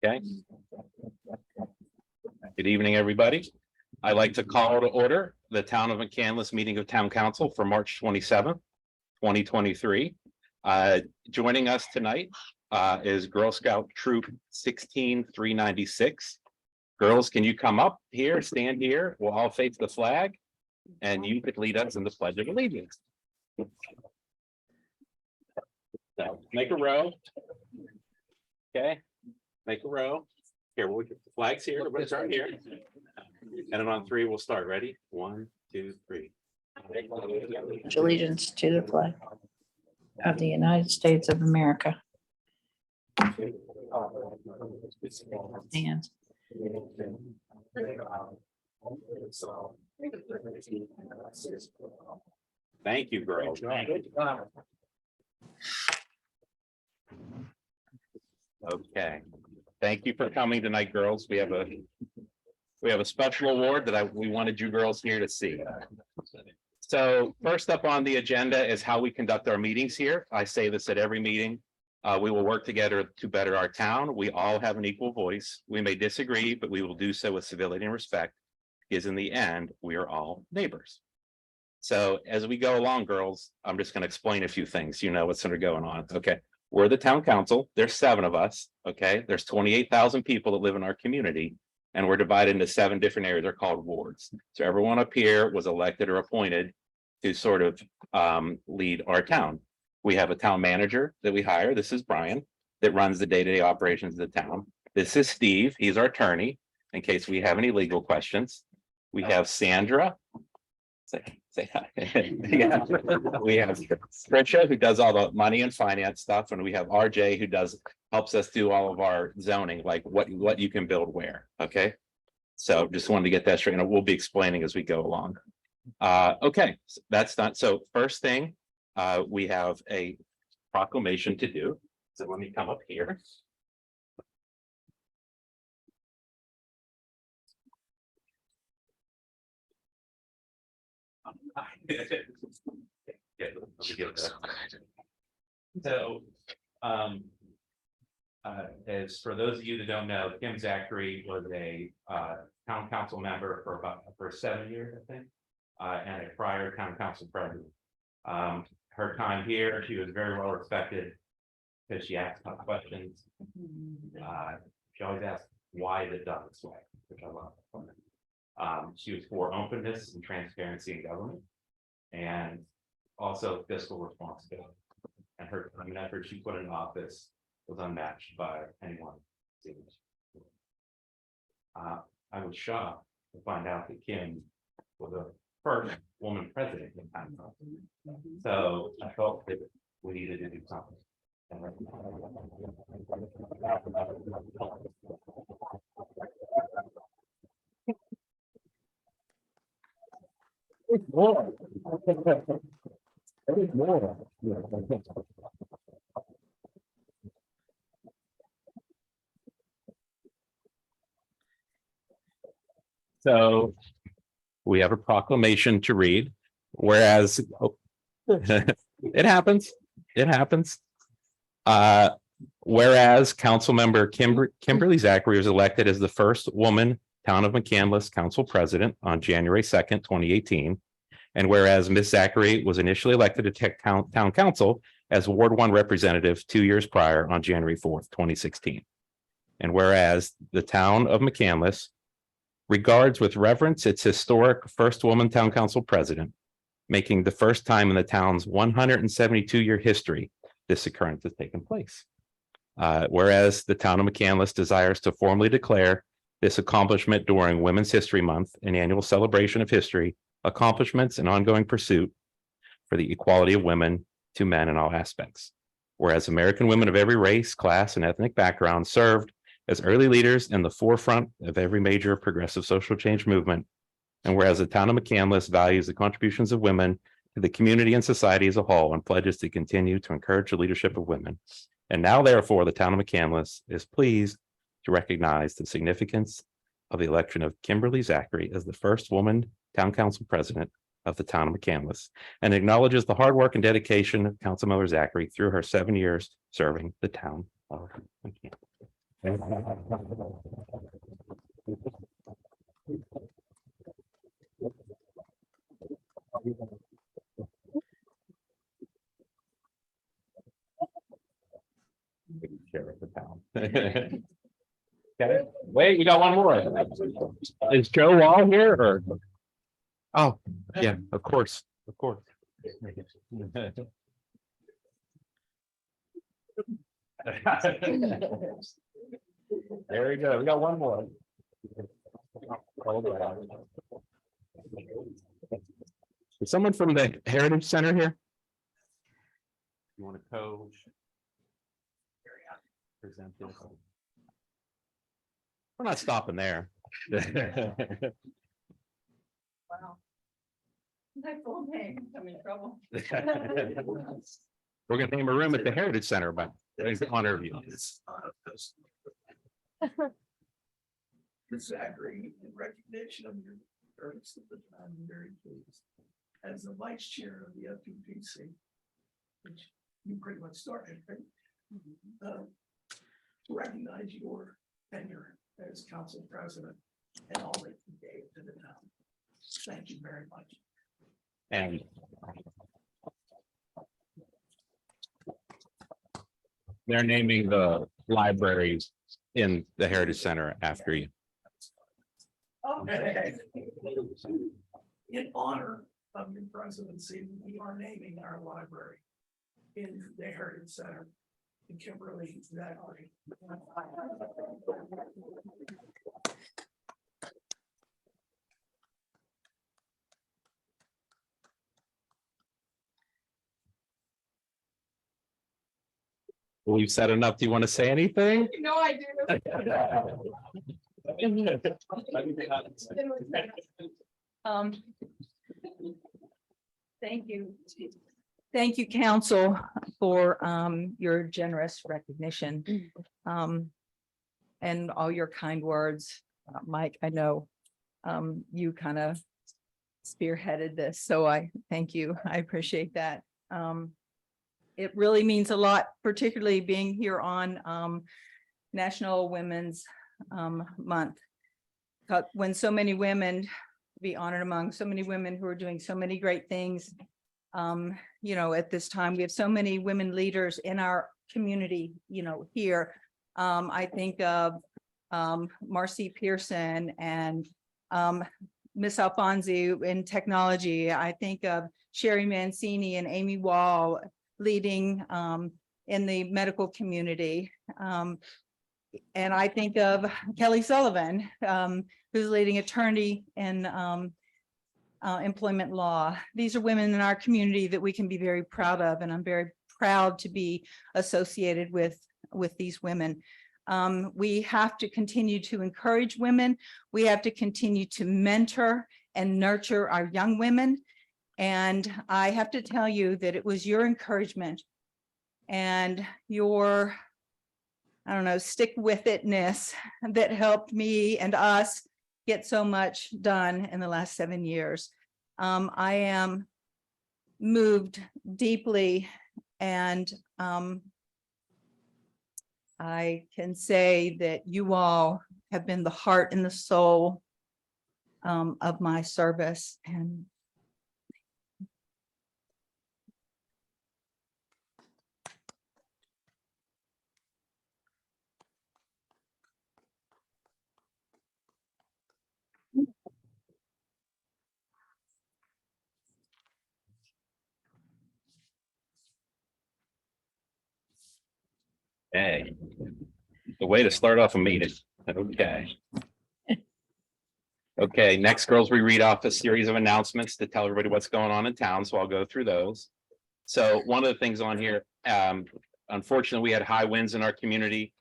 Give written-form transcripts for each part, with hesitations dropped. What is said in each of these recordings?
Okay. Good evening, everybody. I'd like to call to order the Town of McCandless meeting of Town Council for March 27th, 2023. Joining us tonight is Girl Scout Troop 16396. Girls, can you come up here, stand here? We'll all face the flag, and you could lead us in the Pledge of Allegiance. So make a row. Okay, make a row. Here, we'll get the flags here. Everybody start here. And then on three, we'll start. Ready? 1, 2, 3. Allegiance to the flag of the United States of America. And Thank you, girls. Okay, thank you for coming tonight, girls. We have a special award that we wanted you girls here to see. So first up on the agenda is how we conduct our meetings here. I say this at every meeting. We will work together to better our town. We all have an equal voice. We may disagree, but we will do so with civility and respect, because in the end, we are all neighbors. So as we go along, girls, I'm just going to explain a few things. You know what's sort of going on. Okay. We're the town council. There's 7 of us. Okay. There's 28,000 people that live in our community, and we're divided into 7 different areas. They're called wards. So everyone up here was elected or appointed to sort of lead our town. We have a town manager that we hire. This is Brian, that runs the day-to-day operations of the town. This is Steve. He's our attorney in case we have any legal questions. We have Sandra. Say hi. Yeah. We have Tricia, who does all the money and finance stuff, and we have RJ, who helps us do all of our zoning, like what you can build where. Okay, so just wanted to get that straight, and we'll be explaining as we go along. Okay, so that's done. So first thing, we have a proclamation to do. So let me come up here. So, as for those of you that don't know, Kim Zachary was a town council member for 7 years, I think, and a prior town council president. Her time here, she was very well respected because she asked tough questions. She always asked, why is it done this way, which I love. She was for openness and transparency in government, and also fiscal responsibility. And her time and effort she put in office was unmatched by anyone. I was shocked to find out that Kim was the first woman president in town. So I felt that we needed to do something. More. More. So we have a proclamation to read, whereas it happens. Whereas Councilmember Kimberly Zachary was elected as the first woman Town of McCandless Council President on January 2nd, 2018. And whereas Ms. Zachary was initially elected to Town Council as Ward 1 representative 2 years prior on January 4th, 2016. And whereas the Town of McCandless regards with reverence its historic first woman Town Council President, making the first time in the town's 172-year history this occurrence has taken place. Whereas the Town of McCandless desires to formally declare this accomplishment during Women's History Month, an annual celebration of history, accomplishments, and ongoing pursuit for the equality of women to men in all aspects. Whereas American women of every race, class, and ethnic background served as early leaders in the forefront of every major progressive social change movement. And whereas the Town of McCandless values the contributions of women to the community and society as a whole and pledges to continue to encourage the leadership of women. And now, therefore, the Town of McCandless is pleased to recognize the significance of the election of Kimberly Zachary as the first woman Town Council President of the Town of McCandless, and acknowledges the hard work and dedication of Councilmember Zachary through her 7 years serving the Town of McCandless. Share of the town. Okay, wait, we got one more. Is Joe Wall here or? Oh, yeah, of course, of course. There we go. We got one more. Is someone from the Heritage Center here? You want to coach? Present this. We're not stopping there. Wow. My full name, I'm in trouble. We're gonna name a room at the Heritage Center, but in honor of you. Zachary, in recognition of your service at the time, I'm very pleased. As the vice chair of the FPPC, which you pretty much started, right? To recognize your tenure as council president and all that you gave to the town. Thank you very much. And they're naming the libraries in the Heritage Center after you. Okay. In honor of your presidency, we are naming our library in the Heritage Center in Kimberly, Zachary. We've said enough. Do you want to say anything? No, I do. Thank you. Thank you, council, for your generous recognition. And all your kind words. Mike, I know you kind of spearheaded this, so I thank you. I appreciate that. It really means a lot, particularly being here on National Women's Month. When so many women be honored among so many women who are doing so many great things. You know, at this time, we have so many women leaders in our community, you know, here. I think of Marcy Pearson and Miss Alfonsi in technology. I think of Sherry Mancini and Amy Wall leading in the medical community. And I think of Kelly Sullivan, who's leading attorney in employment law. These are women in our community that we can be very proud of, and I'm very proud to be associated with these women. We have to continue to encourage women. We have to continue to mentor and nurture our young women. And I have to tell you that it was your encouragement and your, I don't know, stick with itness that helped me and us get so much done in the last 7 years. I am moved deeply, and I can say that you all have been the heart and the soul of my service. And Hey, the way to start off a meeting. Okay. Okay, next, girls, we read off a series of announcements to tell everybody what's going on in town, so I'll go through those. So one of the things on here, unfortunately, we had high winds in our community.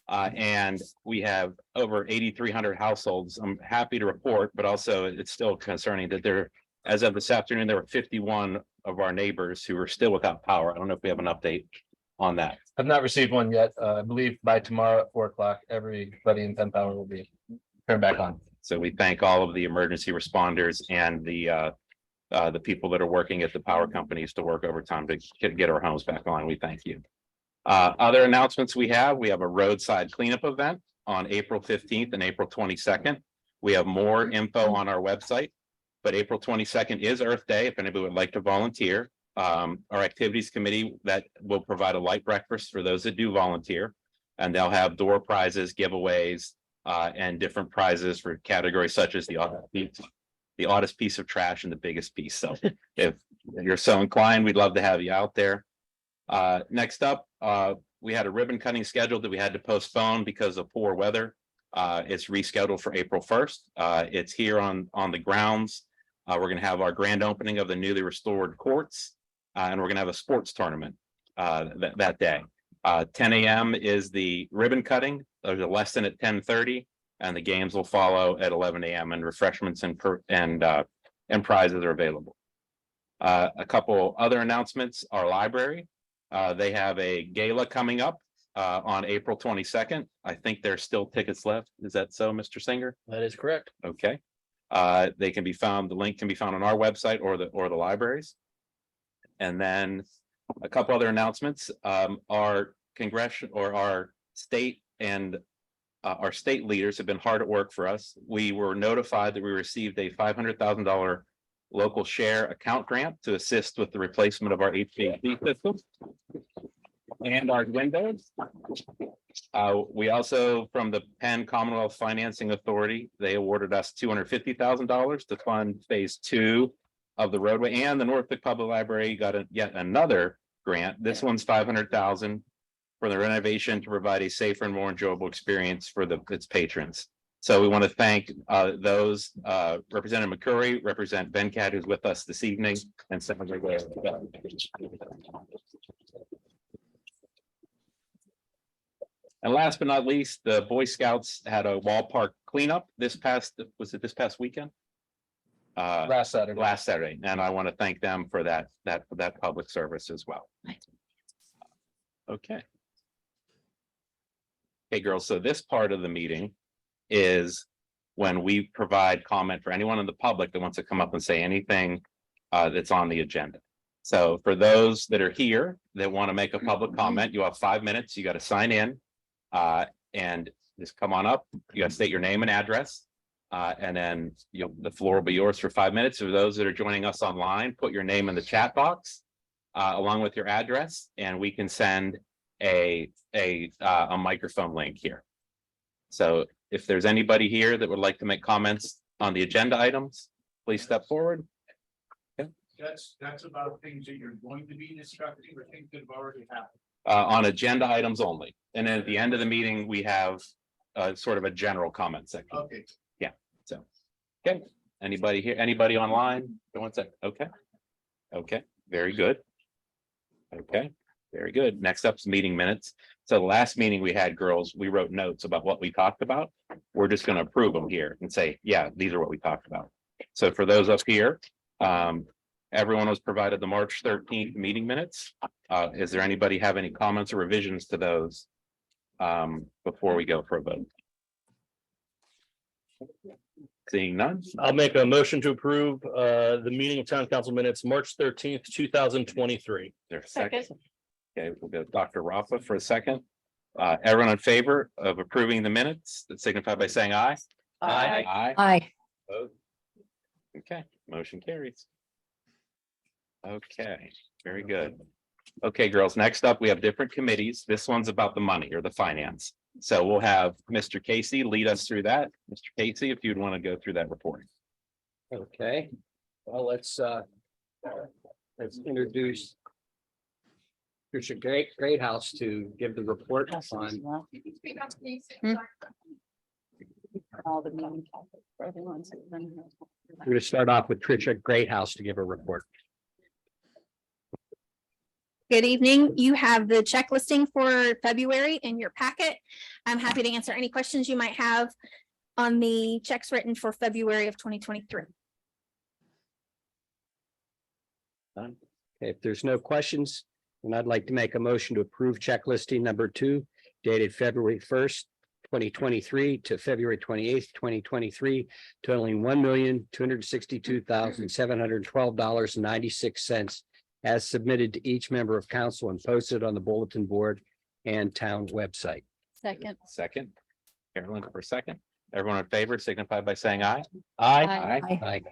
And we have over 8,300 households. I'm happy to report, but also it's still concerning that there, as of this afternoon, there were 51 of our neighbors who are still without power. I don't know if we have an update on that. I've not received one yet. I believe by tomorrow at 4 o'clock, everybody in Penn Power will be turned back on. So we thank all of the emergency responders and the people that are working at the power companies to work overtime to get our homes back on. We thank you. Other announcements we have a roadside cleanup event on April 15th and April 22nd. We have more info on our website, but April 22nd is Earth Day. If anybody would like to volunteer, our activities committee that will provide a light breakfast for those that do volunteer. And they'll have door prizes, giveaways, and different prizes for categories such as the oddest piece of trash and the biggest piece. So if you're so inclined, we'd love to have you out there. Next up, we had a ribbon cutting scheduled that we had to postpone because of poor weather. It's rescheduled for April 1st. It's here on the grounds. We're gonna have our grand opening of the newly restored courts, and we're gonna have a sports tournament that day. 10 a.m. is the ribbon cutting. There's a lesson at 10:30, and the games will follow at 11 a.m. and refreshments and prizes are available. A couple other announcements, our library. They have a gala coming up on April 22nd. I think there's still tickets left. Is that so, Mr. Singer? That is correct. Okay. They can be found, the link can be found on our website or the libraries. And then a couple other announcements. Our congressional or our state and our state leaders have been hard at work for us. We were notified that we received a $500,000 local share account grant to assist with the replacement of our HVAC system and our windows. We also, from the Penn Commonwealth Financing Authority, they awarded us $250,000 to fund phase 2 of the roadway, and the Norfolk Public Library got yet another grant. This one's $500,000 for the renovation to provide a safer and more enjoyable experience for its patrons. So we want to thank those, Representative McCurry, Representative Venkat, who's with us this evening, and Senator Gray. And last but not least, the Boy Scouts had a wall park cleanup this past weekend? Last Saturday. Last Saturday, and I want to thank them for that public service as well. Okay. Okay, girls, so this part of the meeting is when we provide comment for anyone in the public that wants to come up and say anything that's on the agenda. So for those that are here that want to make a public comment, you have 5 minutes. You got to sign in and just come on up. You got to state your name and address. And then the floor will be yours for 5 minutes. For those that are joining us online, put your name in the chat box along with your address, and we can send a microphone link here. So if there's anybody here that would like to make comments on the agenda items, please step forward. Okay. That's about things that you're going to be discussing or things that have already happened. On agenda items only. And then at the end of the meeting, we have sort of a general comment section. Okay. So, okay, anybody here, anybody online? One sec. Okay. Okay, very good. Okay, very good. Next up's meeting minutes. So the last meeting we had, girls, we wrote notes about what we talked about. We're just going to approve them here and say, yeah, these are what we talked about. So for those up here, everyone was provided the March 13th meeting minutes. Is there anybody have any comments or revisions to those before we go for a vote? Seeing none. I'll make a motion to approve the meeting of town council minutes, March 13th, 2023. There's a second. Okay, we'll go Dr. Rafa for a second. Everyone in favor of approving the minutes, that signify by saying aye. Aye. Aye. Aye. Opposed? Okay, motion carries. Okay, very good. Okay, girls, next up, we have different committees. This one's about the money or the finance. So we'll have Mr. Casey lead us through that. Mr. Casey, if you'd want to go through that report. Okay, well, let's introduce Tricia Greathouse to give the report on. All the meeting topics for everyone. We're going to start off with Tricia Greathouse to give a report. Good evening. You have the check listing for February in your packet. I'm happy to answer any questions you might have on the checks written for February of 2023. Okay, if there's no questions, then I'd like to make a motion to approve check listing number 2 dated February 1st, 2023 to February 28th, 2023, totaling $1,262,712.96 as submitted to each member of council and posted on the bulletin board and town website. Second. Second. Carolyn for second. Everyone in favor signify by saying aye. Aye. Aye.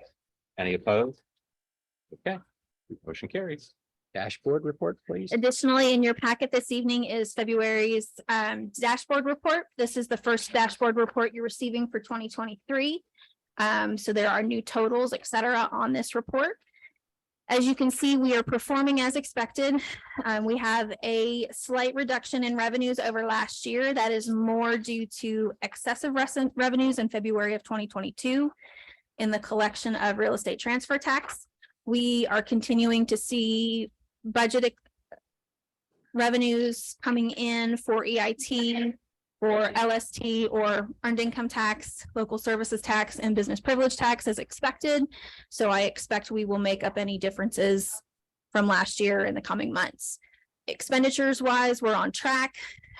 Any opposed? Okay, motion carries. Dashboard report, please. Additionally, in your packet this evening is February's dashboard report. This is the first dashboard report you're receiving for 2023. So there are new totals, et cetera, on this report. As you can see, we are performing as expected. We have a slight reduction in revenues over last year. That is more due to excessive revenues in February of 2022 in the collection of real estate transfer tax. We are continuing to see budget revenues coming in for EIT, or LST, or earned income tax, local services tax, and business privilege tax as expected. So I expect we will make up any differences from last year in the coming months. Expenditures wise, we're on track.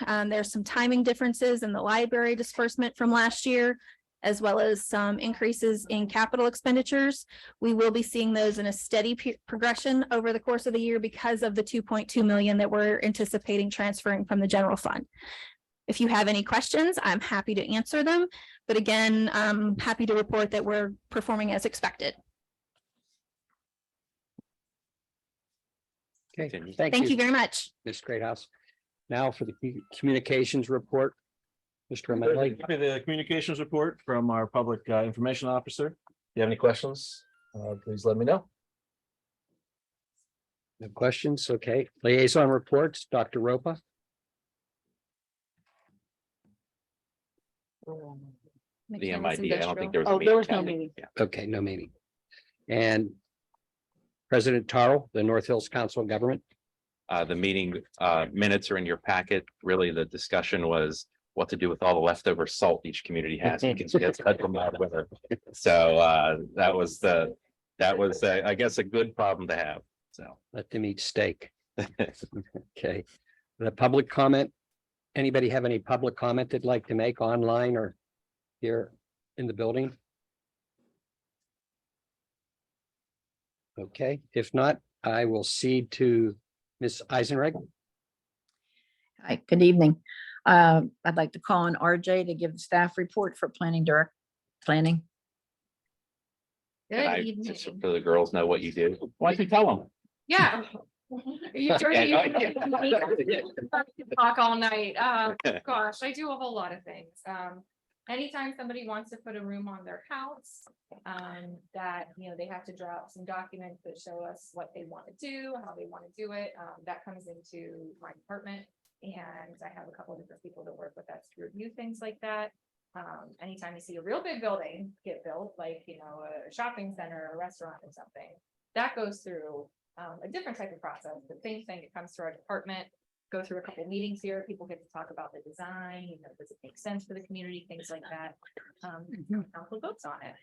There's some timing differences in the library disbursement from last year, as well as some increases in capital expenditures. We will be seeing those in a steady progression over the course of the year because of the 2.2 million that we're anticipating transferring from the general fund. If you have any questions, I'm happy to answer them. But again, I'm happy to report that we're performing as expected. Okay, Continue. Thank you very much. Ms. Greathouse. Now for the communications report. Mr. O'Malley. Copy the communications report from our public information officer. If you have any questions, please let me know. No questions? Okay. Liaison reports, Dr. Ropa. The MID, I don't think there was. Oh, there was no Okay. meeting. Yeah. Okay, no meeting. And President Tarl, the North Hills Council of Government. The meeting minutes are in your packet. Really, the discussion was what to do with all the leftover salt each community has because it's had from mild weather. So that was I guess a good problem to have. So Let them eat steak. Okay. The public comment. Anybody have any public comment they'd like to make online or here in the building? Okay, if not, I will cede to Ms. Eisenreich. Hi, good evening. I'd like to call on RJ to give the staff report for planning. can I, Good just evening. so the girls know what you do, why don't you tell them? Yeah. You sure you Yeah. talk all night. Gosh, I do a whole lot of things. Anytime somebody wants to put a room on their house, that, they have to draw up some documents that show us what they want to do, how they want to do it. That comes into my department. And I have a couple of different people that work with us to review things like that. Anytime you see a real big building get built, like, a shopping center, or a restaurant or something, that goes through a different type of process. The same thing, it comes to our department, go through a couple meetings here, people get to talk about the design, does it make sense for the community, things like that. Council votes on it.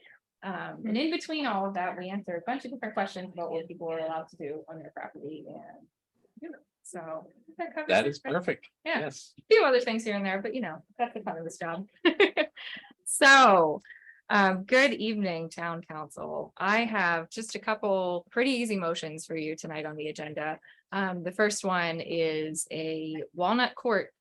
And in between all of that, we answer a bunch of different questions about what people are allowed to do on their property and. So. covers That it. is perfect. Yeah. Yes. A few other things here and there, but that's the fun of this job. So, good evening, town council. I have just a couple pretty easy motions for you tonight on the agenda. The first one is a Walnut Court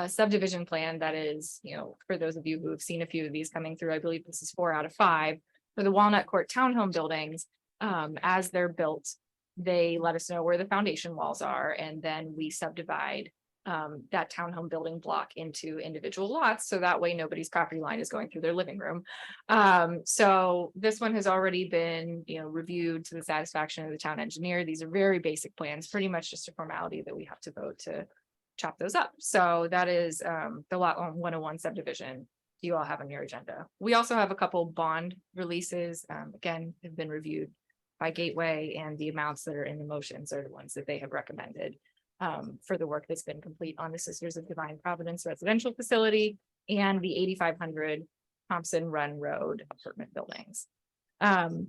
subdivision plan that is, for those of you who have seen a few of these coming through, I believe this is 4 out of 5 for the Walnut Court townhome buildings. As they're built, they let us know where the foundation walls are, and then we subdivide that townhome building block into individual lots. So that way nobody's property line is going through their living room. So this one has already been, reviewed to the satisfaction of the town engineer. These are very basic plans, pretty much just a formality that we have to vote to chop those up. So that is the lot 101 subdivision you all have on your agenda. We also have a couple bond releases, again, have been reviewed by Gateway, and the amounts that are in the motions are the ones that they have recommended for the work that's been complete on the Sisters of Divine Providence residential facility and the 8500 Thompson Run Road apartment buildings. And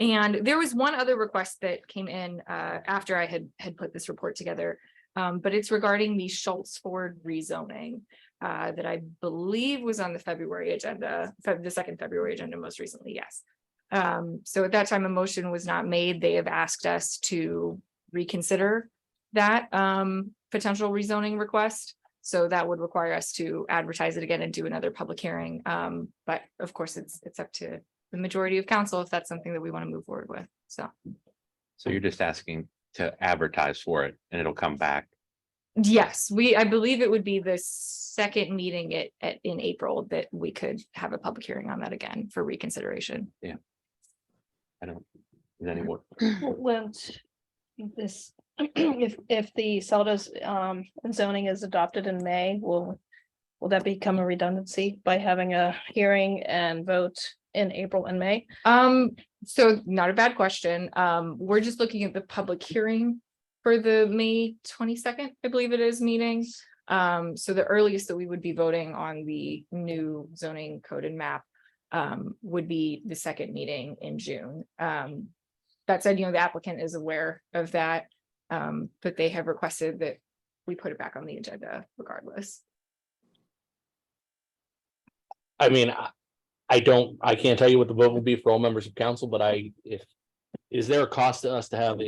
there was one other request that came in after I had put this report together, but it's regarding the Schultz Ford rezoning that I believe was on the February agenda, the second February agenda most recently, yes. So at that time, a motion was not made. They have asked us to reconsider that potential rezoning request. So that would require us to advertise it again and do another public hearing. But of course, it's up to the majority of council if that's something that we want to move forward with. So So you're just asking to advertise for it and it'll come back. yes, I believe it would be the second meeting in April that we could have a public hearing on that again for reconsideration. I don't, is anyone, When this, if the SELDA's zoning is adopted in May, will that become a redundancy by having a hearing and vote in April and May? So not a bad question. We're just looking at the public hearing for the May 22nd, I believe it is, meeting. So the earliest that we would be voting on the new zoning code and map would be the second meeting in June. That said, the applicant is aware of that, but they have requested that we put it back on the agenda regardless. I mean, I can't tell you what the vote will be for all members of council, but is there a cost to us to have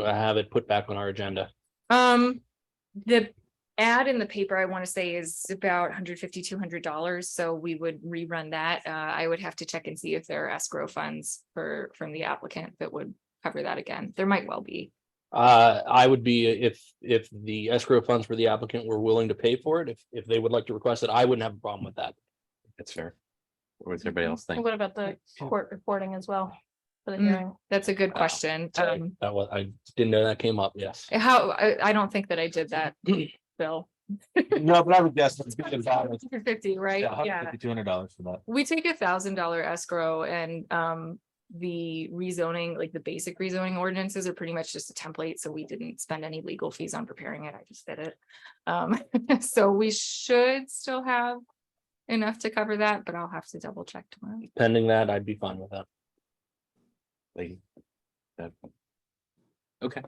have it put back on our agenda? The ad in the paper, I want to say, is about $150, $200. So we would rerun that. I would have to check and see if there are escrow funds from the applicant that would cover that again. There might well be. I would be, if the escrow funds for the applicant were willing to pay for it, if they would like to request it, I wouldn't have a problem with that. that's fair. What does everybody else think? What about the court reporting as well for the hearing? That's a good question. I didn't know that came up, yes. I don't think that I did that, Bill. No, but I would guess it's $50, 50, right? Yeah. $200 for that. We take $1,000 escrow, and the rezoning, like the basic rezoning ordinances, are pretty much just a template. So we didn't spend any legal fees on preparing it. I just did it. So we should still have enough to cover that, but I'll have to double check tomorrow. Pending that, I'd be fine with that. Like, okay,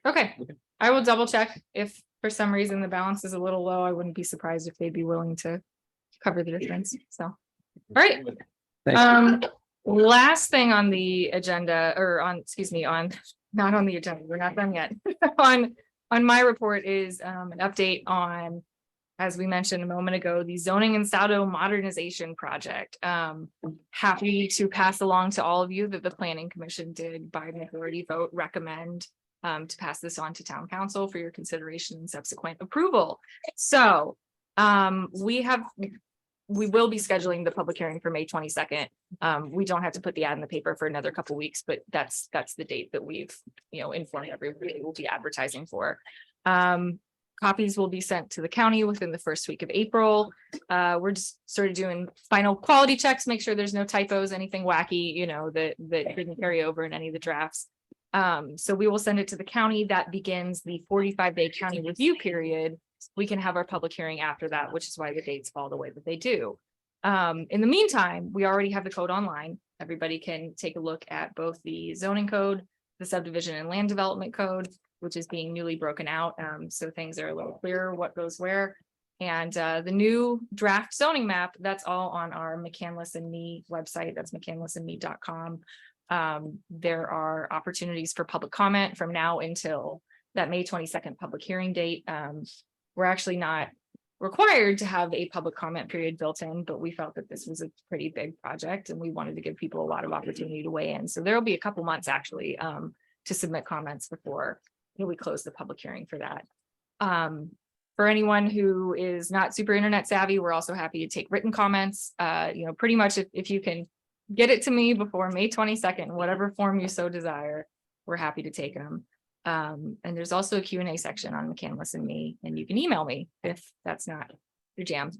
Okay, I will double check. If for some reason the balance is a little low, I wouldn't be surprised if they'd be willing to cover the difference. So, all right. Thank you. Last thing on the agenda, or not on the agenda, we're not done yet. On my report is an update on, as we mentioned a moment ago, the zoning and Saldo modernization project. Happy to pass along to all of you that the planning commission did by majority vote recommend to pass this on to town council for your consideration and subsequent approval. So we will be scheduling the public hearing for May 22nd. We don't have to put the ad in the paper for another couple weeks, but that's the date that we've informed everybody we'll be advertising for. Copies will be sent to the county within the first week of April. We're just sort of doing final quality checks, make sure there's no typos, anything wacky, that didn't carry over in any of the drafts. So we will send it to the county. That begins the 45-day county review period. We can have our public hearing after that, which is why the dates fall the way that they do. In the meantime, we already have the code online. Everybody can take a look at both the zoning code, the subdivision and land development code, which is being newly broken out. So things are a little clearer what goes where. And the new draft zoning map, that's all on our McCandless and Me website. That's mcandlessandme.com. There are opportunities for public comment from now until that May 22nd public hearing date. We're actually not required to have a public comment period built in, but we felt that this was a pretty big project and we wanted to give people a lot of opportunity to weigh in. So there'll be a couple months actually to submit comments before we close the public hearing for that. For anyone who is not super internet savvy, we're also happy to take written comments. Pretty much if you can get it to me before May 22nd, whatever form you so desire, we're happy to take them. And there's also a Q&A section on McCandless and Me, and you can email me if that's not your jam.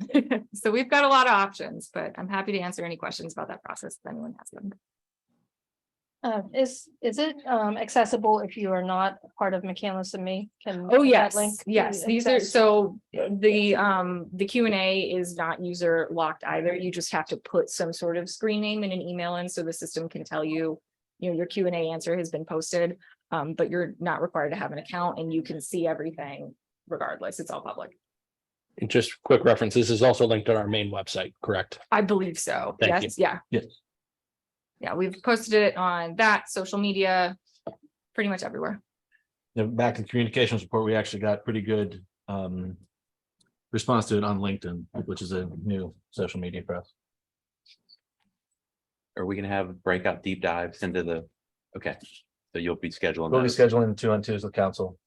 So we've got a lot of options, but I'm happy to answer any questions about that process if anyone has them. Is it accessible if you are not part of McCandless and Me? Oh, that yes, link yes. be These are, accessed? so the Q&A is not user locked either. You just have to put some sort of screen name and an email in so the system can tell you, your Q&A answer has been posted, but you're not required to have an account and you can see everything regardless. It's all public. And just quick reference, this is also linked on our main website, correct? I believe so. Thank Yes, you. yeah. Yes. Yeah, we've posted it on that social media, pretty much everywhere. back in communications report, we actually got pretty good response to it on LinkedIn, which is a new social media for us. Are we gonna have breakout deep dives into the, okay, so you'll be scheduling We'll be those. scheduling 2-on-2s with council.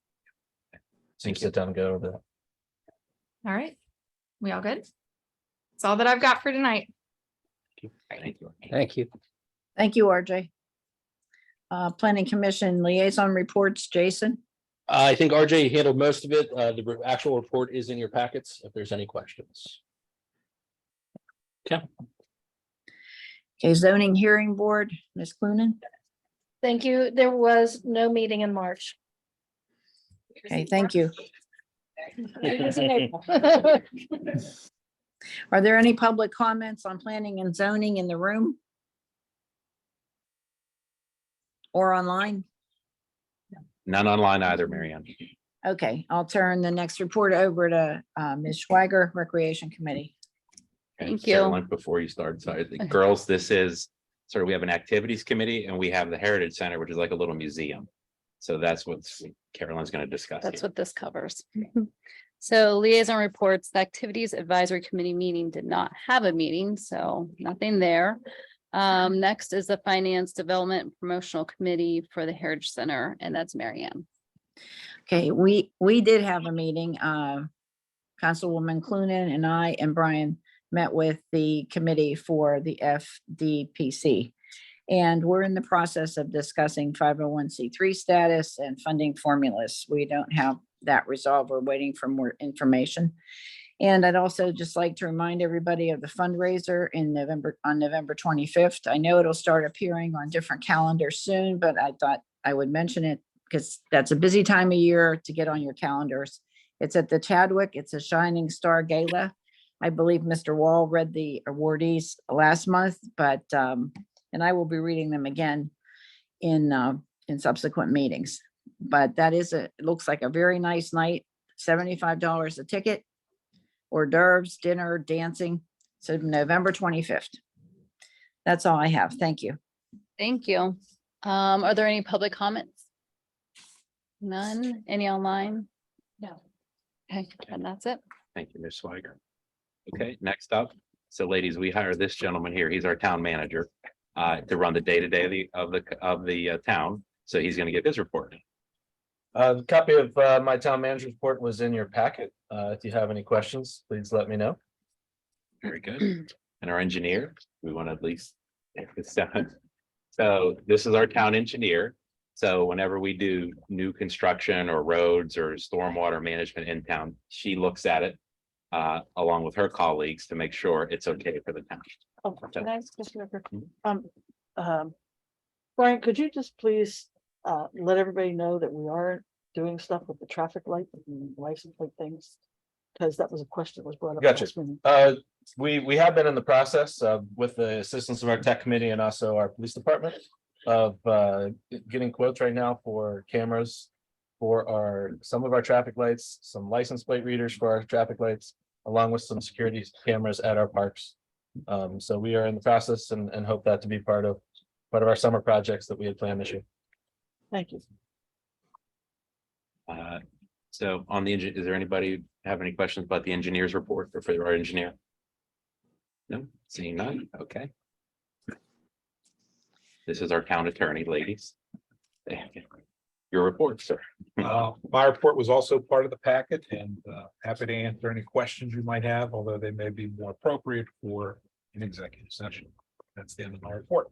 So you Thank can sit down and go over that. All right. We all good? That's all that I've got for tonight. Thank you. Thank you. Thank you, RJ. Planning Commission liaison reports, Jason. I think RJ handled most of it. The actual report is in your packets if there's any questions. Okay, zoning hearing board, Ms. Clunin. Thank you. There was no meeting in March. Okay, thank you. It was in April. Are there any public comments on planning and zoning in the room? Or online? None online either, Marianne. Okay, I'll turn the next report over to Ms. Schweiger, Recreation Committee. Okay, Thank Sarah you. Lynn, before you start, sorry, girls, this is sort of, we have an activities committee and we have the Heritage Center, which is like a little museum. So that's what Carolyn's gonna discuss. That's here. what this covers. So liaison reports, the Activities Advisory Committee meeting did not have a meeting, so nothing there. Next is the Finance Development and Promotional Committee for the Heritage Center, and that's Marianne. Okay, we did have a meeting. Councilwoman Clunin and I and Brian met with the committee for the FDPC. And we're in the process of discussing 501c3 status and funding formulas. We don't have that resolved. We're waiting for more information. And I'd also just like to remind everybody of the fundraiser in November, on November 25th. I know it'll start appearing on different calendars soon, but I thought I would mention it because that's a busy time of year to get on your calendars. It's at the Chadwick. It's a Shining Star Gala. I believe Mr. Wall read the awardees last month, but and I will be reading them again in subsequent meetings. But that is it looks like a very nice night, $75 a ticket, hors d'oeuvres, dinner, dancing. So November 25th. That's all I have. Thank you. Thank you. Are there any public comments? None? Any online? No. Okay, and that's it. Thank you, Ms. Swiger. Okay, next up. So ladies, we hired this gentleman here. He's our town manager to run the day-to-day of the town. So he's gonna give his report. The copy of my town manager report was in your packet. If you have any questions, please let me know. Very good. And our engineer, we want to at least take this down. So this is our town engineer. So whenever we do new construction or roads or stormwater management in town, she looks at it along with her colleagues to make sure it's okay for the town. Oh, can I ask a question? Brian, could you just please let everybody know that we are doing stuff with the traffic light and license plate things? Because that was a question that was brought up. Gotcha. last meeting. We have been in the process with the assistance of our tech committee and also our police department of getting quotes right now for cameras for some of our traffic lights, some license plate readers for our traffic lights, along with some security cameras at our parks. So we are in the process and hope that to be part of our summer projects that we had planned this year. Thank you. So on the engine, is there anybody have any questions about the engineer's report or for our engineer? No, seeing none, okay. This is our town attorney, ladies. Your report, sir. My report was also part of the packet and happy to answer any questions you might have, although they may be more appropriate for an executive session. That's the end of my report.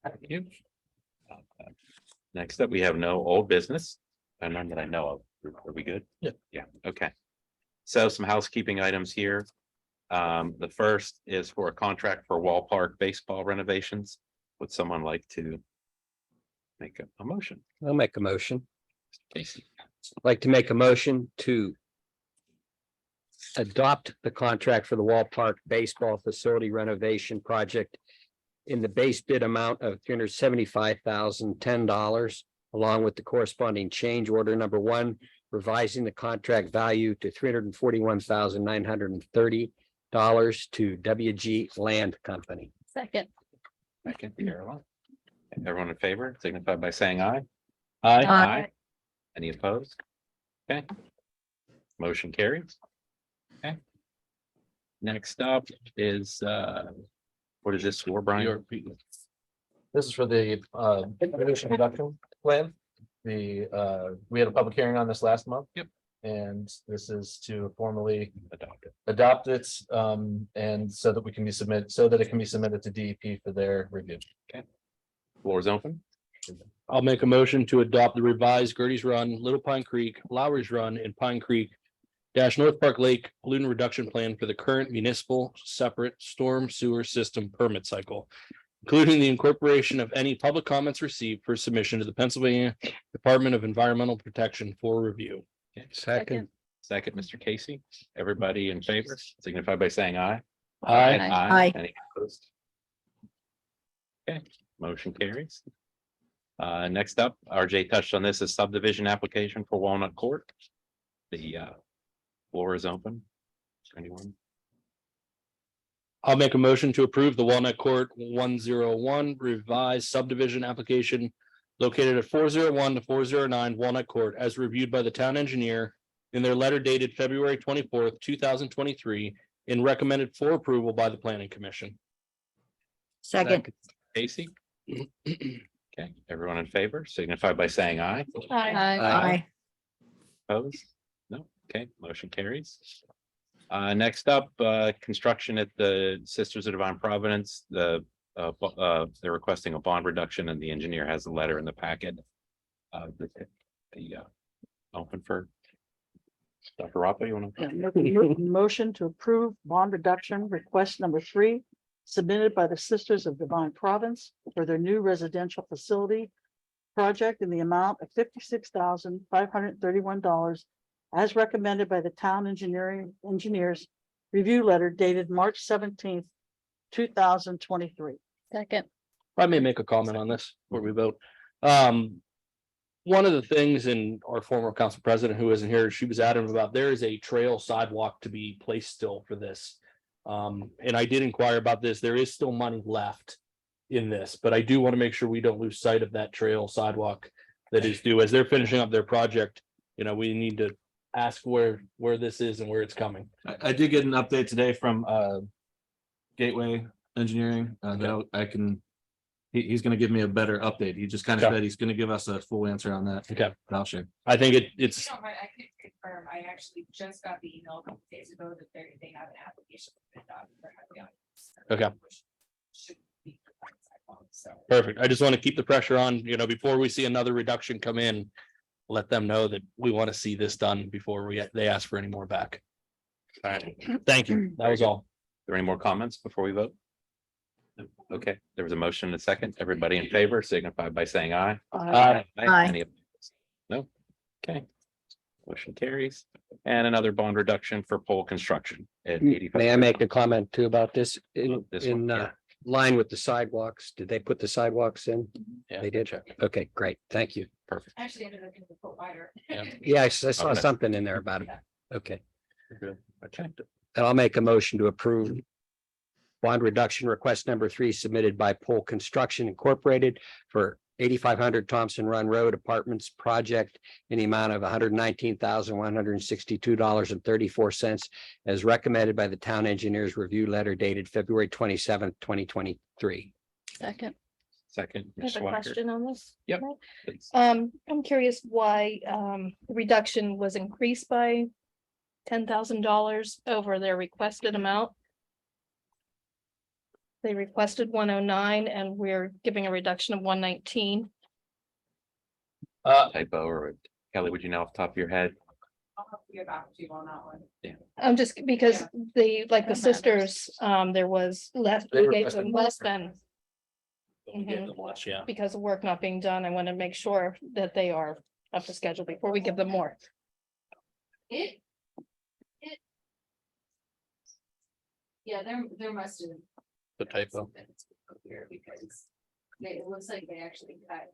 Thank you. Next up, we have no old business. None that I know of. Are we good? Yeah. Yeah, okay. So some housekeeping items here. The first is for a contract for Wall Park baseball renovations. Would someone like to make a motion? I'll make a motion. Casey. I'd like to make a motion to adopt the contract for the Wall Park Baseball Facility Renovation Project in the base bid amount of $375,010, along with the corresponding change order number 1, revising the contract value to $341,930 to WG Land Company. Second. Second, Caroline. Everyone in favor, signify by saying aye. Aye. Any opposed? Okay. Motion carries. Okay. Next up is, what is this for, Brian? This is for the pollution reduction plan. We had a public hearing on this last month. Yep. And this is to formally adopt it, and so that we can be submitted, so that it can be submitted to DEP for their review. Floor is open. I'll make a motion to adopt the revised Gertie's Run, Little Pine Creek, Lowry's Run, and Pine Creek North Park Lake pollutant reduction plan for the current municipal separate storm sewer system permit cycle, including the incorporation of any public comments received for submission to the Pennsylvania Department of Environmental Protection for review. Second. Second, Mr. Casey. Everybody in favor, signify by saying aye. Aye. Aye. Any opposed? Okay, motion carries. Next up, RJ touched on this, is subdivision application for Walnut Court. The floor is open. Anyone? I'll make a motion to approve the Walnut Court 101 revised subdivision application located at 401 to 409 Walnut Court as reviewed by the town engineer in their letter dated February 24th, 2023, and recommended for approval by the planning commission. Second. Casey? Okay, everyone in favor, signify by saying aye. Aye. Opposed? No, okay, motion carries. Next up, construction at the Sisters of Divine Providence, they're requesting a bond reduction and the engineer has a letter in the packet. Open for. Dr. Rappa, you want to? Motion to approve bond reduction request number 3 submitted by the Sisters of Divine Providence for their new residential facility project in the amount of $56,531 as recommended by the town engineers review letter dated March 17th, 2023. Second. I may make a comment on this before we vote. One of the things in our former council president who isn't here, she was adamant about there is a trail sidewalk to be placed still for this. And I did inquire about this. There is still money left in this, but I do want to make sure we don't lose sight of that trail sidewalk that is due as they're finishing up their project. You know, we need to ask where this is and where it's coming. I did get an update today from Gateway Engineering, that I can. He's gonna give me a better update. He just kind of Okay. said he's gonna give us a full answer on that. Okay. But I'll share. I think it's, I can confirm, I actually just got the email a couple days ago that they have an application. Okay. Should be. So. perfect. I just want to keep the pressure on, you know, before we see another reduction come in. Let them know that we want to see this done before they ask for any more back. All right, thank you. That was all. Are there any more comments before we vote? Okay, there was a motion and a second. Everybody in favor signify by saying aye. Aye. Aye. Any opposed? No? Okay. Motion carries. And another bond reduction for pole construction at 85. May I make a comment too about this? In This one, yeah. line with the sidewalks, did they put the sidewalks in? Yeah, They did? check. Okay, great. Thank you. Perfect. Actually ended up getting a foot wider. Yeah, I saw Okay. something in there about it. Okay, Okay. and I'll make a motion to approve bond reduction request number 3 submitted by Pole Construction Incorporated for 8,500 Thompson Run Road Apartments project in the amount of $119,162.34 as recommended by the town engineers review letter dated February 27th, 2023. Second. Second. I have Ms. a Swacker, question on this. Yep. Mike. please. I'm curious why the reduction was increased by $10,000 over their requested amount. They requested 109 and we're giving a reduction of 119. Typo or Kelly, would you know off the top of your head? I'll have to get back to you on that one. Just because the sisters, there was less, They we gave requested them more. less than. We gave them less, yeah. Because of work not being done, I want to make sure that they are up to schedule before we give them more. Yeah, there must have. The typo. Here because it looks like they actually cut.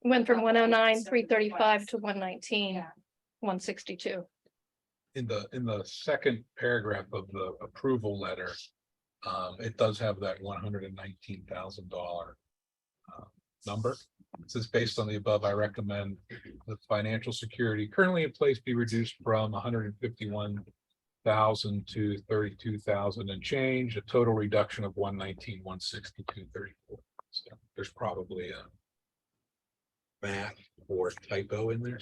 Went from 109, 335 to 119, Yeah. 162. In the second paragraph of the approval letter, it does have that $119,000 number. Since based on the above, I recommend the financial security currently in place be reduced from 151,000 to 32,000 and change, a total reduction of 119,162.34. So there's probably a math or typo in there.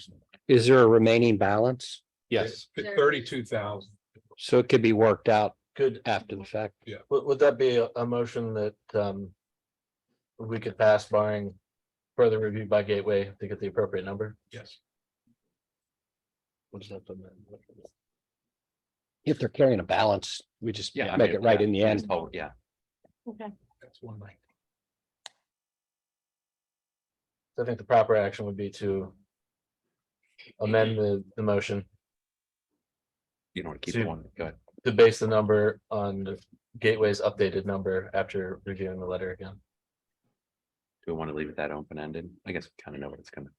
Is there a remaining balance? Yes, 32,000. So it could be worked out Could, after the fact. would that be a motion that we could pass barring further review by Gateway to get the appropriate number? Yes. What does that put? If they're carrying a balance, we just Yeah. I make mean, it right yeah, in the end. Oh, yeah. Okay. That's 119. I think the proper action would be to amend the motion You don't want to keep To- the one. Go ahead. to base the number on the Gateway's updated number after reviewing the letter again. Do we want to leave it that open ended? I guess we kind of know what it's gonna.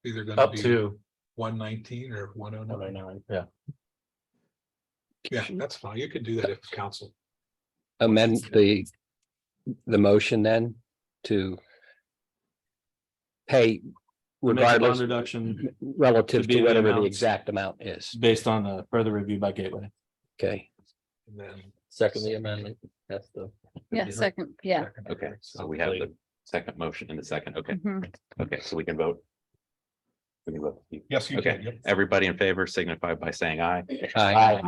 Either gonna Up be to 119 or 109. 109, yeah. Yeah, that's fine. You could do that if council. Amend the motion then to pay regardless, reduction relative to be to the whatever the amounts. exact amount is. based on the further review by Gateway. Okay, And then Second the amendment, that's the. Yeah, second, yeah. Okay, so we have the second motion in the second. Okay, Mhm. okay, so we can vote. We can vote. yes, you Okay, can. Yep. everybody in favor signify by saying aye. aye.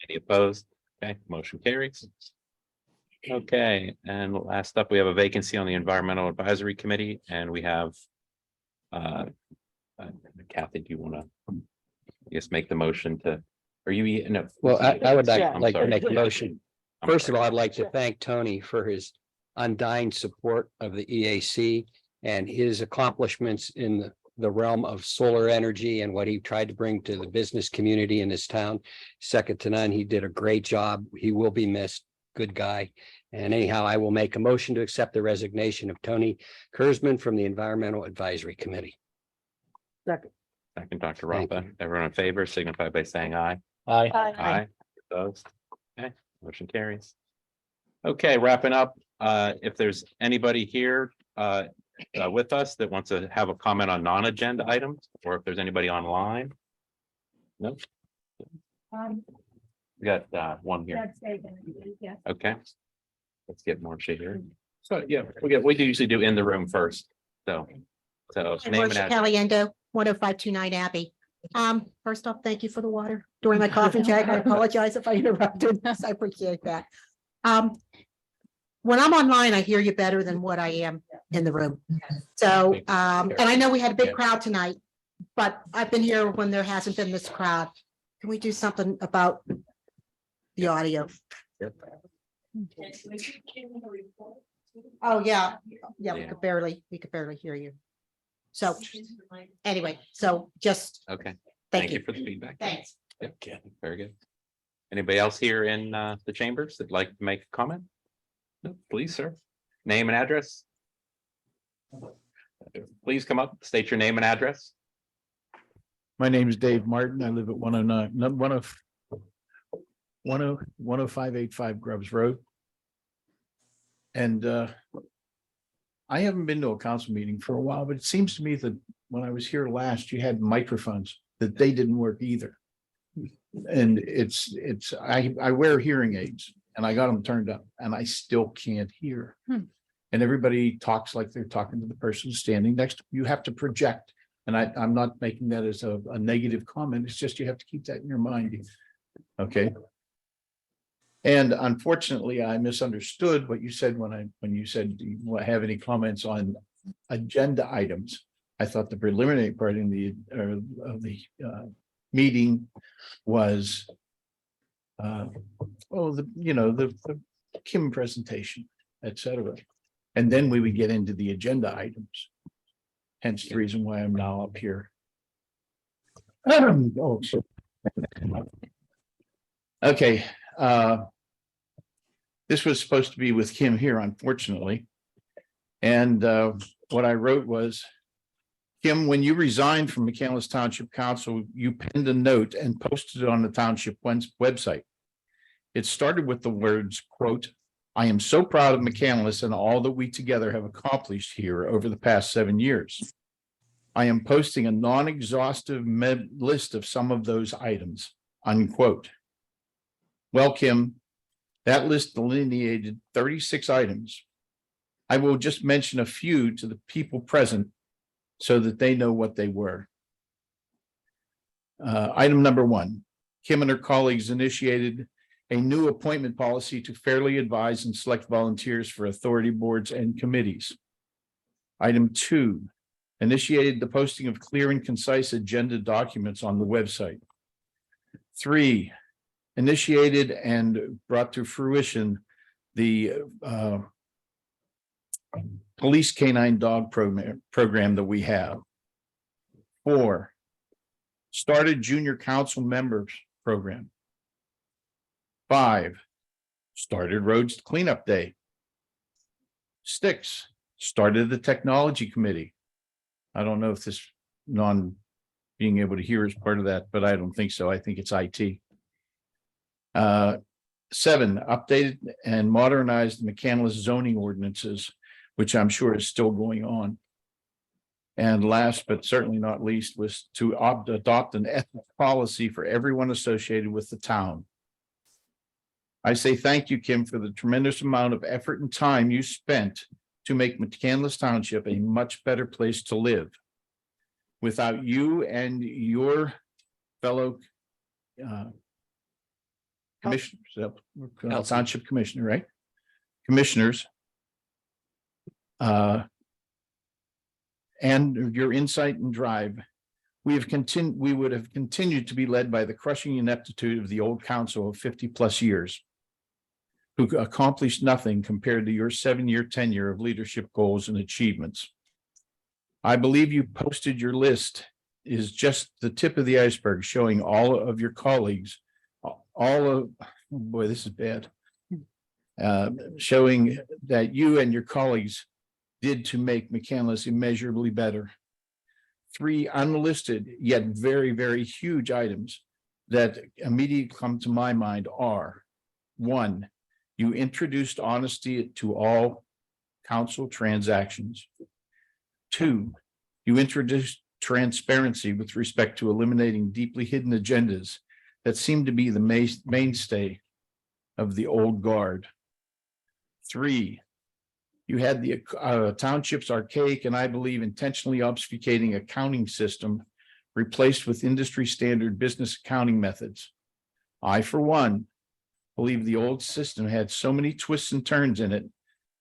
Any opposed? Okay, motion carries. Okay, and last up, we have a vacancy on the Environmental Advisory Committee, and we have Kathy, do you want to, I guess, make the motion to, are you, no? Well, I would Yeah. like to sorry. make a motion. I'm First of sorry. all, I'd like to thank Tony for his undying support of the EAC and his accomplishments in the realm of solar energy and what he tried to bring to the business community in this town. Second to none, he did a great job. He will be missed. Good guy. And anyhow, I will make a motion to accept the resignation of Tony Kurzman from the Environmental Advisory Committee. Second. Second, Dr. Thank Rapa, everyone in favor signify by saying aye. Aye. Aye. Opposed? Okay, motion carries. Okay, wrapping up, if there's anybody here with us that wants to have a comment on non-agenda items, or if there's anybody online. No, we got one here. Okay. Let's get more shit here. So, yeah, we usually do in the room first, so. So name and address. Caliendo, 10529 Abbey. First off, thank you for the water during my coffee check. I apologize if I interrupted. I appreciate that. When I'm online, I hear you better than what I am in the room. So, and I know we had a big crowd tonight, but I've been here when there hasn't been this crowd. Can we do something about the audio? Oh, yeah, yeah, we could barely hear you. So anyway, so just, Okay, thank thank you you. for the feedback. Thanks. Okay, very good. Anybody else here in the chambers that'd like to make a comment? No, please, sir. Name and address. Please come up, state your name and address. My name is Dave Martin. I live at 10585 Grubbs Road. And I haven't been to a council meeting for a while, but it seems to me that when I was here last, you had microphones that they didn't work either. And I wear hearing aids and I got them turned up and I still can't hear. And everybody talks like they're talking to the person standing next to you. You have to project. And I'm not making that as a negative comment. It's just you have to keep that in your mind. Okay. And unfortunately, I misunderstood what you said when you said, do you have any comments on agenda items? I thought the preliminary part of the meeting was the Kim presentation, et cetera. And then we would get into the agenda items. Hence the reason why I'm now up here. Okay. This was supposed to be with Kim here, unfortunately. And what I wrote was, Kim, when you resigned from McCandless Township Council, you penned a note and posted it on the township website. It started with the words, quote, I am so proud of McCandless and all that we together have accomplished here over the past 7 years. I am posting a non-exhaustive list of some of those items, unquote. Well, Kim, that list delineated 36 items. I will just mention a few to the people present so that they know what they were. Item number 1, Kim and her colleagues initiated a new appointment policy to fairly advise and select volunteers for authority boards and committees. Item 2, initiated the posting of clear and concise agenda documents on the website. 3, initiated and brought to fruition the police canine dog program that we have. 4, started junior council members program. 5, started roads cleanup day. 6, started the technology committee. I don't know if this being able to hear is part of that, but I don't think so. I think it's IT. 7, updated and modernized McCandless zoning ordinances, which I'm sure is still going on. And last, but certainly not least, was to adopt an ethics policy for everyone associated with the town. I say thank you, Kim, for the tremendous amount of effort and time you spent to make McCandless Township a much better place to live. Without you and your fellow commissioners, township commissioner, right? Commissioners. And your insight and drive, we would have continued to be led by the crushing ineptitude of the old council of 50+ years, who accomplished nothing compared to your 7-year tenure of leadership goals and achievements. I believe you posted your list is just the tip of the iceberg, showing all of your colleagues, boy, this is bad. Showing that you and your colleagues did to make McCandless immeasurably better. 3 unlisted yet very, very huge items that immediately come to my mind are: 1, you introduced honesty to all council transactions. 2, you introduced transparency with respect to eliminating deeply hidden agendas that seem to be the mainstay of the old guard. 3, you had the township's archaic and I believe intentionally obfuscating accounting system replaced with industry standard business accounting methods. I, for one, believe the old system had so many twists and turns in it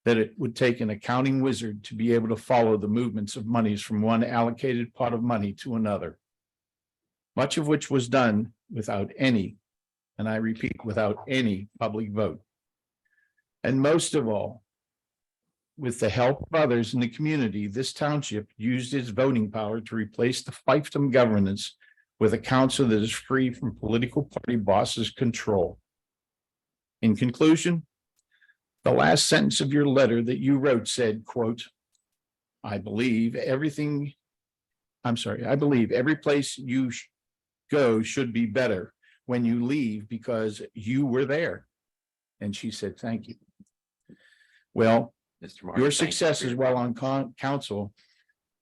that it would take an accounting wizard to be able to follow the movements of monies from one allocated pot of money to another. Much of which was done without any, and I repeat, without any public vote. And most of all, with the help of others in the community, this township used its voting power to replace the fiefdom governance with a council that is free from political party bosses' control. In conclusion, the last sentence of your letter that you wrote said, quote, I believe every place you go should be better when you leave because you were there. And she said, thank you. Well, Mr. Martin, your thank you success for as your well on council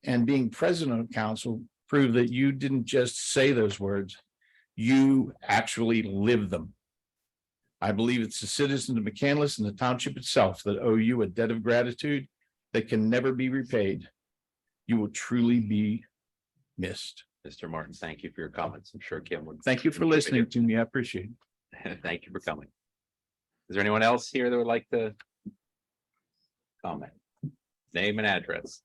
and being president of council proved that you didn't just say those words, you actually live them. I believe it's the citizens of McCandless and the township itself that owe you a debt of gratitude that can never be repaid. You will truly be missed. Mr. Martin, thank you for your comments. I'm sure Kim would. Thank you for listening to me. I appreciate it. Thank you for coming. Is there anyone else here that would like to comment? Name and address.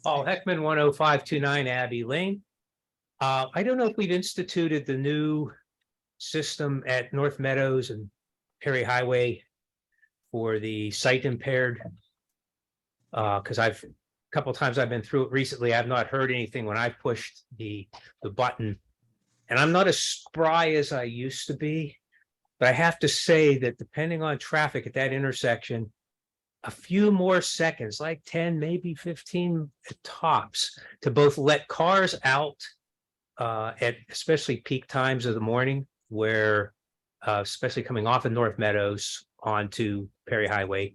Paul Heckman, 10529 Abbey Lane. I don't know if we've instituted the new system at North Meadows and Perry Highway for the sight impaired. Because a couple of times I've been through it recently, I've not heard anything when I pushed the button. And I'm not as spry as I used to be, but I have to say that depending on traffic at that intersection, a few more seconds, like 10, maybe 15 tops, to both let cars out at especially peak times of the morning where especially coming off of North Meadows onto Perry Highway.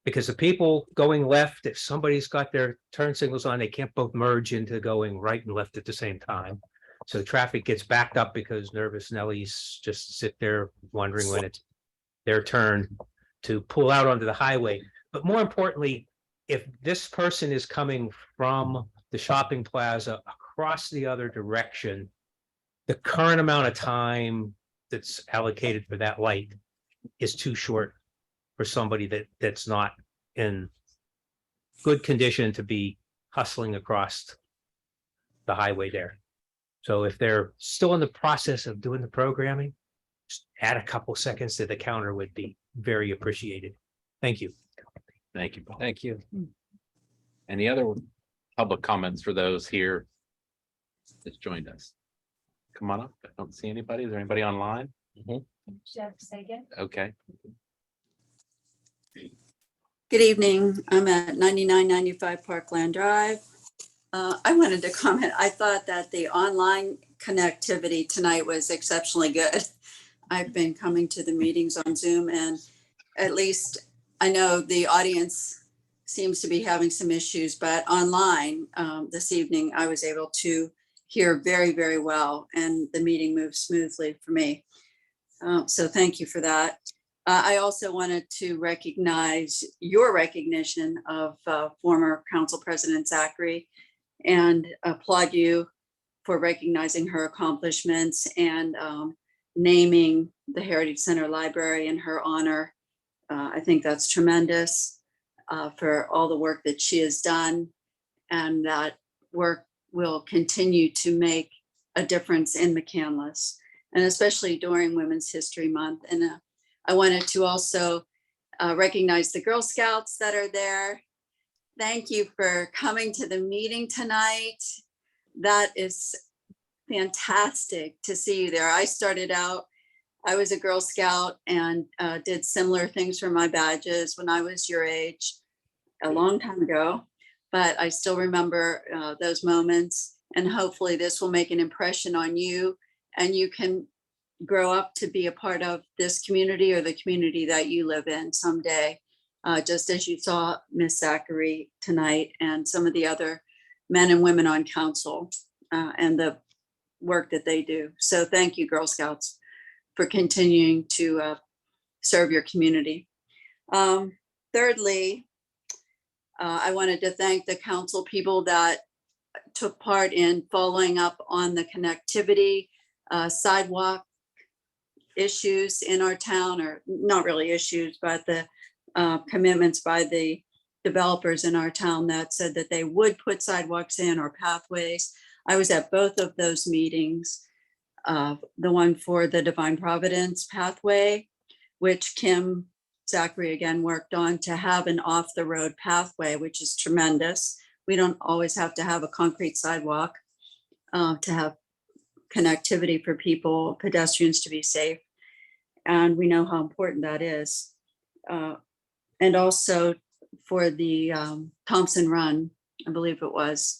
Because the people going left, if somebody's got their turn signals on, they can't both merge into going right and left at the same time. So traffic gets backed up because nervous Nellies just sit there wondering when it's their turn to pull out onto the highway. But more importantly, if this person is coming from the shopping plaza across the other direction, the current amount of time that's allocated for that light is too short for somebody that's not in good condition to be hustling across the highway there. So if they're still in the process of doing the programming, just add a couple seconds to the counter would be very appreciated. Thank you. Thank you, Paul. Thank you. Any other public comments for those here that's joined us? Come on up. I don't see anybody. Is there anybody online? Jeff Sagan. Okay. Good evening. I'm at 9995 Parkland Drive. I wanted to comment. I thought that the online connectivity tonight was exceptionally good. I've been coming to the meetings on Zoom, and at least I know the audience seems to be having some issues, but online this evening, I was able to hear very, very well, and the meeting moved smoothly for me. So thank you for that. I also wanted to recognize your recognition of former Council President Zachary and applaud you for recognizing her accomplishments and naming the Heritage Center Library in her honor. I think that's tremendous for all the work that she has done, and that work will continue to make a difference in McCandless, and especially during Women's History Month. And I wanted to also recognize the Girl Scouts that are there. Thank you for coming to the meeting tonight. That is fantastic to see you there. I started out, I was a Girl Scout and did similar things for my badges when I was your age a long time ago, but I still remember those moments, and hopefully this will make an impression on you and you can grow up to be a part of this community or the community that you live in someday, just as you saw Miss Zachary tonight and some of the other men and women on council and the work that they do. So thank you, Girl Scouts, for continuing to serve your community. Thirdly, I wanted to thank the council people that took part in following up on the connectivity sidewalk issues in our town, or not really issues, but the commitments by the developers in our town that said that they would put sidewalks in or pathways. I was at both of those meetings. The one for the Divine Providence pathway, which Kim Zachary again worked on to have an off-the-road pathway, which is tremendous. We don't always have to have a concrete sidewalk to have connectivity for people, pedestrians to be safe. And we know how important that is. And also for the Thompson Run, I believe it was,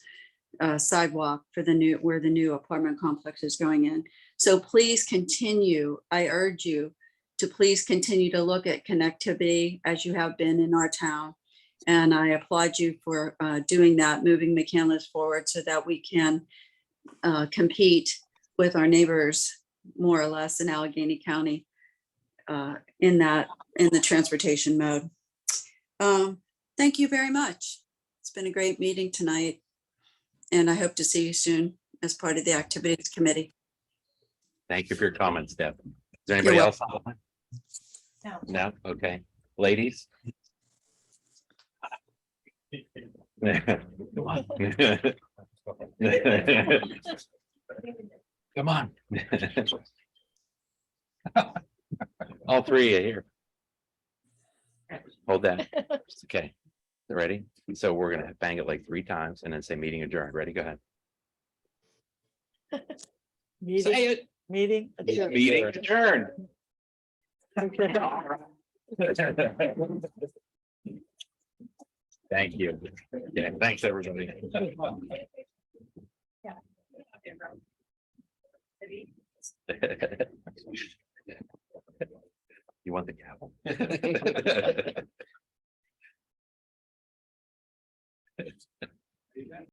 sidewalk for where the new apartment complex is going in. So please continue, I urge you to please continue to look at connectivity as you have been in our town. And I applaud you for doing that, moving McCandless forward so that we can compete with our neighbors, more or less, in Allegheny County in the transportation mode. Thank you very much. It's been a great meeting tonight, and I hope to see you soon as part of the activities committee. Thank you for your comments, Deb. Is there anybody else? No? Okay. Ladies? Come on. All three are here. Hold that. It's okay. Ready? So we're gonna bang it like 3 times and then say meeting adjourned. Ready? Go ahead. Say it. Meeting adjourned. Meeting adjourned. Thank you. Yeah, thanks, everybody.